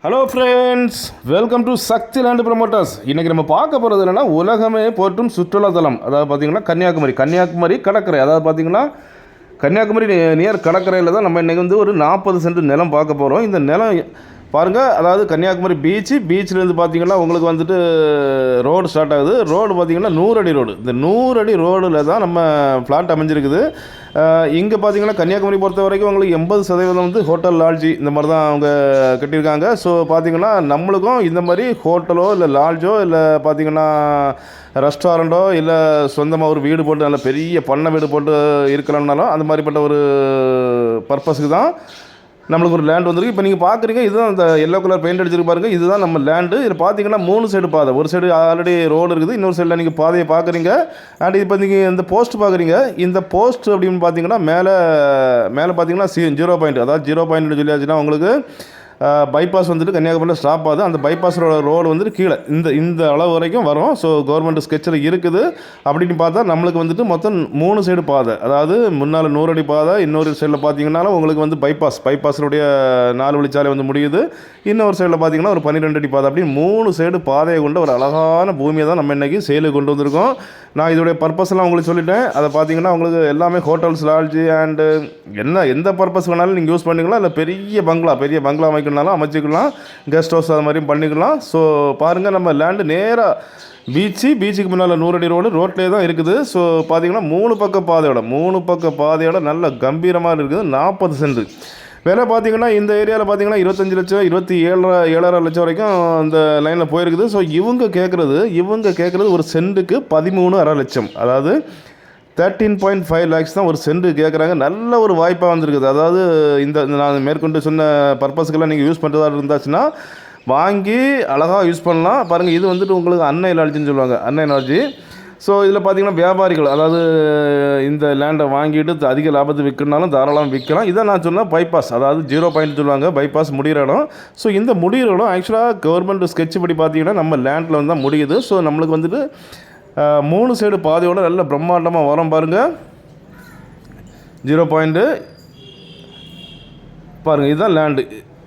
Hello friends, welcome to Sakthi land promoters. இன்றைக்கி நம்ம பார்க்க போகிறது என்னென்னா, உலகமே போற்றும் சுற்றுலாத்தலம். அதாவது பார்த்திங்கன்னா கன்னியாகுமரி கடற்கரை. அதாவது பார்த்திங்கன்னா கன்னியாகுமரி நியர் கடற்கரையில் தான் நம்ம இன்றைக்கி ஒரு 40 சென்ட் நிலம் பார்க்க போகிறோம். இந்த நிலம் பாருங்கள், அதாவது கன்னியாகுமரி பீச்சிலேருந்து பார்த்திங்கன்னா உங்களுக்கு ரோடு ஸ்டார்ட் ஆகுது. ரோடு பார்த்திங்கன்னா 100 அடி ரோடு. இந்த 100 அடி ரோடில் தான் நம்ம ஃப்ளாட் அமைஞ்சிருக்குது. இங்கே பார்த்திங்கன்னா கன்னியாகுமரி பொறுத்த வரைக்கும் உங்களுக்கு 80% ஹோட்டல் லாட்ஜி இந்த மாதிரி தான் அவங்க கட்டியிருக்காங்க. ஸோ பார்த்திங்கன்னா நம்மளுக்கும் இந்த மாதிரி ஹோட்டலோ இல்லை லாட்ஜோ இல்லை பார்த்திங்கன்னா ரெஸ்டாரண்ட்டோ இல்லை சொந்தமாக ஒரு வீடு போட்டு நல்ல பெரிய பண்ணை வீடு போட்டு இருக்கலாம்னாலும் அந்த மாதிரிப்பட்ட ஒரு பர்பஸுக்கு தான் நம்மளுக்கு ஒரு லேண்ட் வந்துருக்கு. இப்போ நீங்கள் பார்க்குறீங்க, இதுதான் அந்த எல்லோ கலர் பெயிண்ட் அடிச்சிருக்கு பாருங்கள், இதுதான் நம்ம லேண்டு. இதில் பார்த்தீங்கன்னா 3 சைடு பாதை. ஒரு சைடு ஆல்ரெடி ரோடு இருக்குது, இன்னொரு சைடில் நீங்கள் பாதையை பார்க்குறீங்க. அண்ட் இப்போ நீங்கள் இந்த போஸ்ட் பார்க்குறீங்க. இந்த போஸ்ட் அப்படின்னு பார்த்தீங்கன்னா மேலே பார்த்தீங்கன்னா 0 பாயிண்ட், அதாவது 0 பாயிண்ட் சொல்லியாச்சுன்னா உங்களுக்கு பைபாஸ் கன்னியாகுமரியில் ஸ்டாப் ஆகுது. அந்த பைபாஸ் ரோடு கீழே இந்த அளவு வரைக்கும் வரும். ஸோ கவர்மெண்ட் ஸ்கெட்சில் இருக்குது. அப்படின்னு பார்த்தா நம்மளுக்கு மொத்தம் 3 சைடு பாதை. அதாவது முன்னால் 100 அடி பாதை, இன்னொரு சைடில் பார்த்தீங்கன்னாலும் உங்களுக்கு பைபாஸுடைய 4 வழிச்சாலை முடியுது. இன்னொரு சைடில் பார்த்தீங்கன்னா ஒரு 12 அடி பாதை. அப்படின்னு 3 சைடு பாதையை கொண்ட ஒரு அழகான பூமியை தான் நம்ம இன்றைக்கி சேலுக்கு கொண்டு வந்திருக்கோம். நான் இதோடைய பர்பஸ்லாம் உங்களுக்கு சொல்லிட்டேன். அதை பார்த்தீங்கன்னா உங்களுக்கு எல்லாமே ஹோட்டல்ஸ், லாட்ஜி அண்டு எந்த பர்பஸ் வேணாலும் நீங்கள் யூஸ் பண்ணிக்கலாம். இல்லை பெரிய பங்களா அமைக்கணும்னாலும் அமைச்சிக்கலாம், கெஸ்ட் ஹவுஸ் அது மாதிரியும் பண்ணிக்கலாம். ஸோ பாருங்கள், நம்ம லேண்டு நேராக பீச்சுக்கு முன்னால் 100 அடி ரோட்லேயே தான் இருக்குது. ஸோ பார்த்தீங்கன்னா 3 பக்க பாதையோட நல்ல கம்பீரமாக இருக்குது. 40 சென்ட் விலை பார்த்தீங்கன்னா இந்த ஏரியாவில் பார்த்தீங்கன்னா 25 லட்சம் 27.5 லட்சம் வரைக்கும் அந்த லைனில் போயிருக்குது. ஸோ இவங்க கேட்குறது ஒரு சென்ட்டுக்கு 13.5 லட்சம், அதாவது 13.5 lakhs தான் ஒரு சென்ட்டு கேட்குறாங்க. நல்ல ஒரு வாய்ப்பாக வந்திருக்குது. அதாவது இந்த நான் மேற்கொண்டு சொன்ன பர்பஸுக்கெல்லாம் நீங்கள் யூஸ் பண்ணுறதா இருந்தாச்சுன்னா வாங்கி அழகாக யூஸ் பண்ணலாம். பாருங்கள், இது உங்களுக்கு அன்னை லாட்ஜின்னு சொல்லுவாங்க, அன்னை லாட்ஜி. ஸோ இதில் பார்த்தீங்கன்னா வியாபாரிகள், அதாவது இந்த லேண்டை வாங்கிட்டு அதிக லாபத்தை விற்கணுனாலும் தாராளமாக விற்கலாம். இதை நான் சொன்னால் பைபாஸ், அதாவது 0 பாயிண்ட் சொல்லுவாங்க, பைபாஸ் முடிகிற இடம். ஸோ இந்த முடிகிற இடம் ஆக்சுவலாக கவர்மெண்ட் ஸ்கெட்ச் படி பார்த்தீங்கன்னா நம்ம லேண்டில் தான் முடியுது. ஸோ நம்மளுக்கு 3 சைடு பாதையோடு நல்ல பிரம்மாண்டமாக வரும். பாருங்கள், 0 பாயிண்ட்டு பாருங்கள், இதுதான் லேண்டு.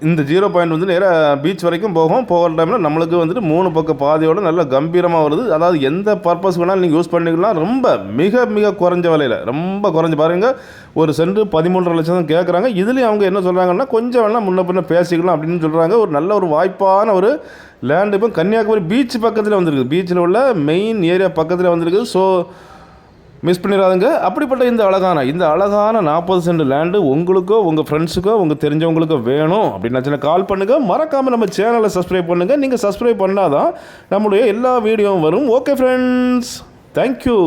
இந்த 0 பாயிண்ட் நேராக பீச் வரைக்கும் போகிற டைமில் நம்மளுக்கு 3 பக்க பாதையோடு நல்ல கம்பீரமாக வருது. அதாவது எந்த பர்பஸ் வேணாலும் நீங்கள் யூஸ் பண்ணிக்கலாம். ரொம்ப மிக குறைஞ்ச விலையில், ரொம்ப குறைஞ்ச பாருங்கள், ஒரு சென்ட் 13.5 லட்சம் தான் கேட்குறாங்க. இதுலேயும் அவங்க என்ன சொல்கிறாங்கன்னா கொஞ்சம் வேணால் முன்ன பின்ன பேசிக்கலாம் அப்படின்னு சொல்கிறாங்க. ஒரு நல்ல ஒரு வாய்ப்பான ஒரு லேண்டு இப்போ கன்னியாகுமரி பீச் பக்கத்தில் வந்திருக்கு, பீச்சில் உள்ள மெயின் ஏரியா பக்கத்தில் வந்திருக்கு. ஸோ மிஸ் பண்ணிடாதுங்க. அப்படிப்பட்ட இந்த அழகான 40 சென்ட் லேண்டு உங்களுக்கோ உங்கள் ஃப்ரெண்ட்ஸுக்கோ உங்கள் தெரிஞ்சவங்களுக்கோ வேணும் அப்படின்னாச்சுன்னா கால் பண்ணுங்கள். மறக்காமல் நம்ம சேனலை சப்ஸ்கிரைப் பண்ணுங்கள். நீங்கள் சப்ஸ்கிரைப் பண்ணால் தான் நம்மளுடைய எல்லா வீடியோவும் வரும். Okay friends, thank you.